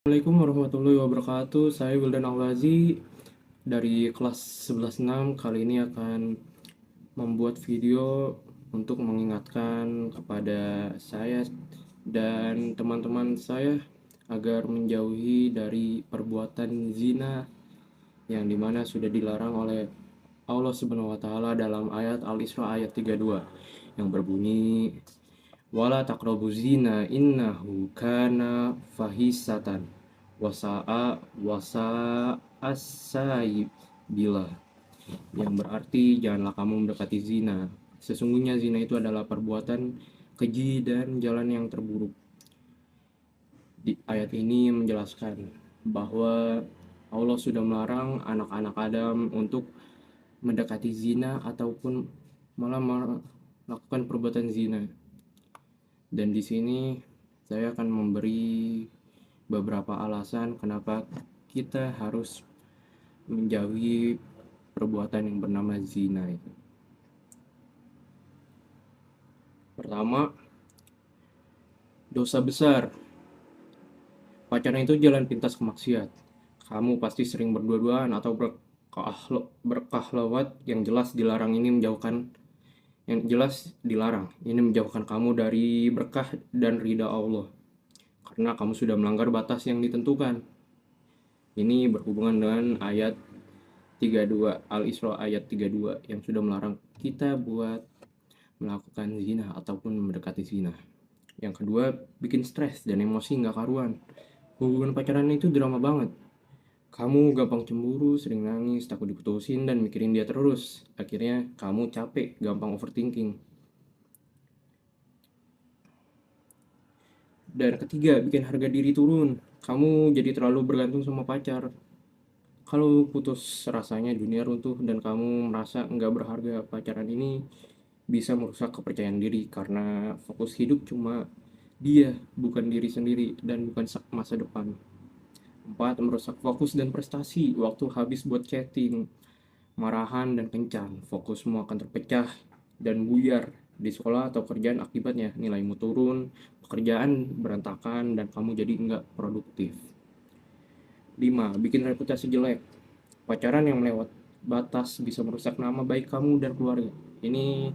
Assalamualaikum warahmatullahi wabarakatuh. Saya Wildan Alwazi dari kelas 11-6. Kali ini akan membuat video untuk mengingatkan kepada saya dan teman-teman saya agar menjauhi dari perbuatan zina yang dimana sudah dilarang oleh Allah Subhanahu wa taala dalam ayat Al-Isra ayat 32 yang berbunyi wala taqrabuz zina innahu kana fahisatan wasa bila, yang berarti janganlah kamu mendekati zina. Sesungguhnya zina itu adalah perbuatan keji dan jalan yang terburuk. Di ayat ini menjelaskan bahwa Allah sudah melarang anak-anak Adam untuk mendekati zina ataupun malah melakukan perbuatan zina. Dan di sini saya akan memberi beberapa alasan kenapa kita harus menjauhi perbuatan yang bernama zina itu. Pertama, dosa besar. Pacaran itu jalan pintas ke maksiat. Kamu pasti sering berdua-duaan atau berkahlawat yang jelas dilarang ini menjauhkan ini menjauhkan kamu dari berkah dan ridha Allah karena kamu sudah melanggar batas yang ditentukan. Ini berhubungan dengan ayat 32 Al-Isra ayat 32 yang sudah melarang kita buat melakukan zina ataupun mendekati zina. Yang kedua, bikin stres dan emosi nggak karuan. Hubungan pacaran itu drama banget. Kamu gampang cemburu, sering nangis, takut diputusin, dan mikirin dia terus. Akhirnya kamu capek, gampang overthinking. Dan ketiga, bikin harga diri turun. Kamu jadi terlalu bergantung sama pacar. Kalau putus rasanya dunia runtuh dan kamu merasa nggak berharga. Pacaran ini bisa merusak kepercayaan diri karena fokus hidup cuma dia, bukan diri sendiri dan bukan masa depan. 4. Merusak fokus dan prestasi. Waktu habis buat chatting, marahan dan kencan. Fokus semua akan terpecah dan buyar di sekolah atau kerjaan, akibatnya nilaimu turun, pekerjaan berantakan, dan kamu jadi nggak produktif. 5. Bikin reputasi jelek. Pacaran yang melewat batas bisa merusak nama baik kamu dan keluarga. Ini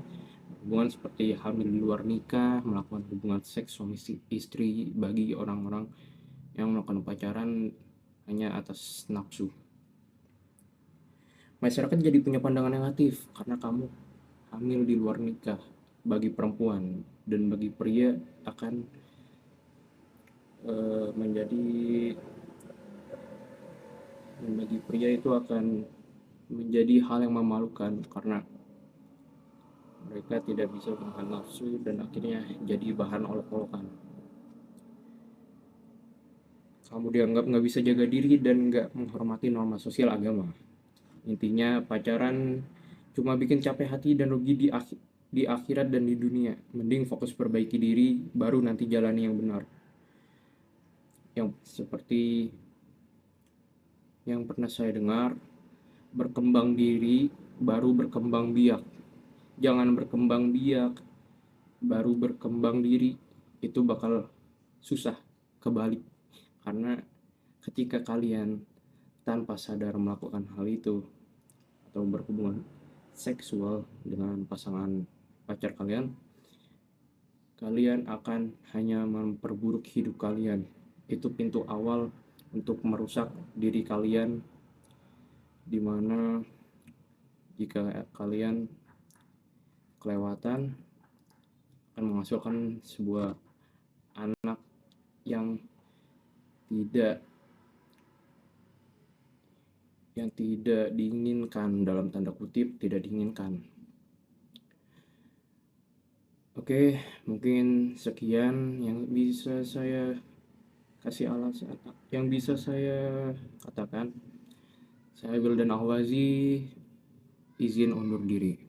hubungan seperti hamil di luar nikah, melakukan hubungan seks suami istri bagi orang-orang yang melakukan pacaran hanya atas nafsu. Masyarakat jadi punya pandangan negatif karena kamu hamil di luar nikah. Bagi perempuan dan bagi pria akan bagi pria itu akan menjadi hal yang memalukan karena mereka tidak bisa menahan nafsu dan akhirnya jadi bahan olok-olokan. Kamu dianggap nggak bisa jaga diri dan nggak menghormati norma sosial agama. Intinya pacaran cuma bikin capek hati dan rugi di akhirat dan di dunia. Mending fokus perbaiki diri, baru nanti jalani yang benar. Yang seperti yang pernah saya dengar, berkembang diri baru berkembang biak. Jangan berkembang biak baru berkembang diri, itu bakal susah, kebalik. Karena ketika kalian tanpa sadar melakukan hal itu atau berhubungan seksual dengan pasangan pacar kalian, kalian akan hanya memperburuk hidup kalian. Itu pintu awal untuk merusak diri kalian, dimana jika kalian kelewatan akan menghasilkan sebuah anak yang tidak diinginkan, dalam tanda kutip tidak diinginkan. Oke, mungkin sekian yang bisa saya kasih alasan, yang bisa saya katakan. Saya Wildan Ahwazi, izin undur diri.